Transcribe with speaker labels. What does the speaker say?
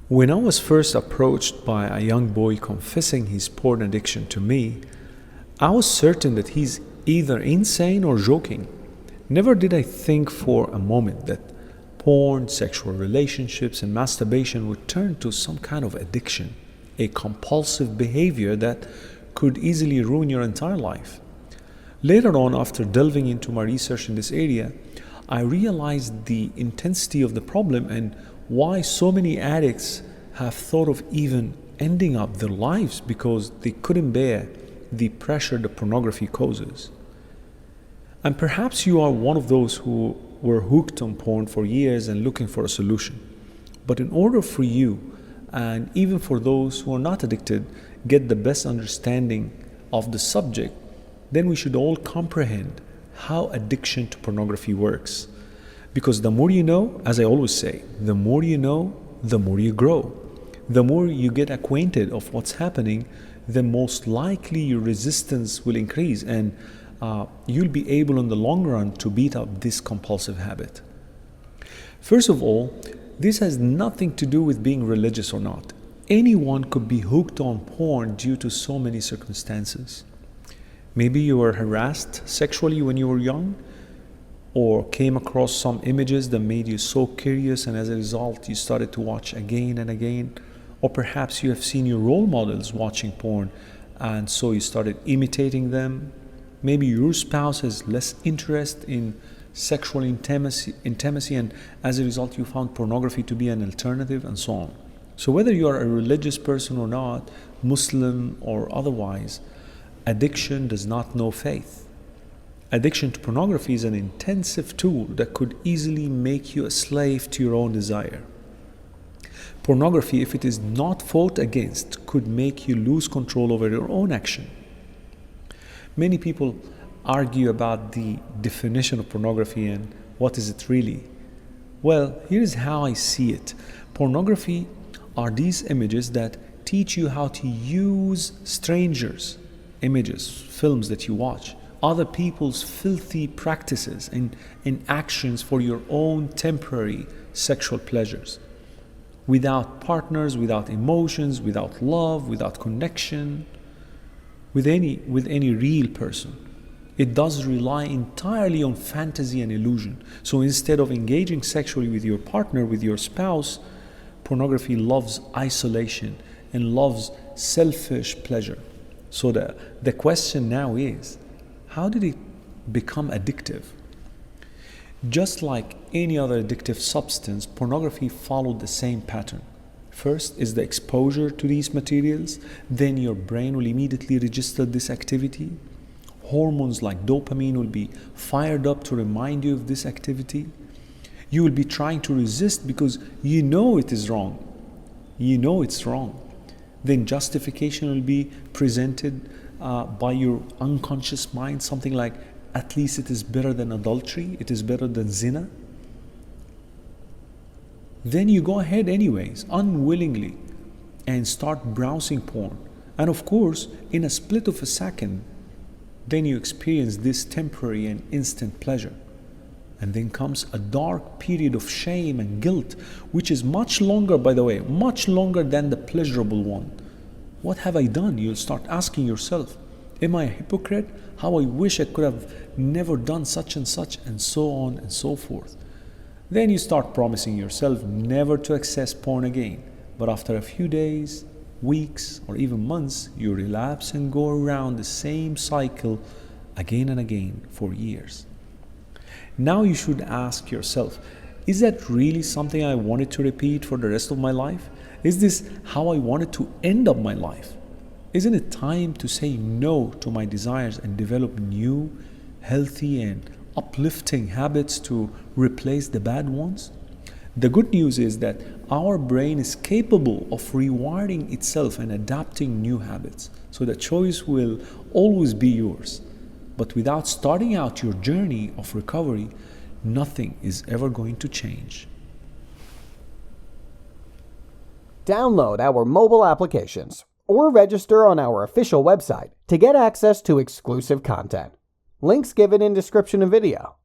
Speaker 1: When I was first approached by a young boy confessing his porn addiction to me, I was certain that he's either insane or joking. Never did I think for a moment that porn, sexual relationships, and masturbation would turn to some kind of addiction, a compulsive behavior that could easily ruin your entire life. Later on, after delving into my research in this area, I realized the intensity of the problem and why so many addicts have thought of even ending up their lives because they couldn't bear the pressure the pornography causes. And perhaps you are one of those who were hooked on porn for years and looking for a solution. But in order for you, and even for those who are not addicted, get the best understanding of the subject, then we should all comprehend how addiction to pornography works. Because the more you know, as I always say, the more you know, the more you grow. The more you get acquainted of what's happening, the most likely your resistance will increase and you'll be able in the long run to beat up this compulsive habit. First of all, this has nothing to do with being religious or not. Anyone could be hooked on porn due to so many circumstances. Maybe you were harassed sexually when you were young, or came across some images that made you so curious and as a result you started to watch again and again. Or perhaps you have seen your role models watching porn and so you started imitating them. Maybe your spouse has less interest in sexual intimacy and as a result you found pornography to be an alternative, and so on. So whether you are a religious person or not, Muslim or otherwise, addiction does not know faith. Addiction to pornography is an intensive tool that could easily make you a slave to your own desire. Pornography, if it is not fought against, could make you lose control over your own action. Many people argue about the definition of pornography and what is it really. Well, here's how I see it. Pornography are these images that teach you how to use strangers' images, films that you watch, other people's filthy practices and actions for your own temporary sexual pleasures. Without partners, without emotions, without love, without connection with any real person. It does rely entirely on fantasy and illusion. So instead of engaging sexually with your partner, with your spouse, pornography loves isolation and loves selfish pleasure. So the question now is, how did it become addictive? Just like any other addictive substance, pornography followed the same pattern. First is the exposure to these materials, then your brain will immediately register this activity. Hormones like dopamine will be fired up to remind you of this activity. You will be trying to resist because you know it is wrong. You know it's wrong. Then justification will be presented by your unconscious mind, something like, at least it is better than adultery, it is better than zina. Then you go ahead anyways, unwillingly, and start browsing porn. And of course, in a split of a second, then you experience this temporary and instant pleasure. And then comes a dark period of shame and guilt, which is much longer, by the way, much longer than the pleasurable one. What have I done? You'll start asking yourself, am I a hypocrite? How I wish I could have never done such, and so on and so forth. Then you start promising yourself never to access porn again. But after a few days, weeks, or even months, you relapse and go around the same cycle again and again for years. Now you should ask yourself, is that really something I wanted to repeat for the rest of my life? Is this how I wanted to end up my life? Isn't it time to say no to my desires and develop new, healthy, and uplifting habits to replace the bad ones? The good news is that our brain is capable of rewiring itself and adapting new habits, so the choice will always be yours. But without starting out your journey of recovery, nothing is ever going to change.
Speaker 2: Download our mobile applications or register on our official website to get access to exclusive content. Links given in description of video.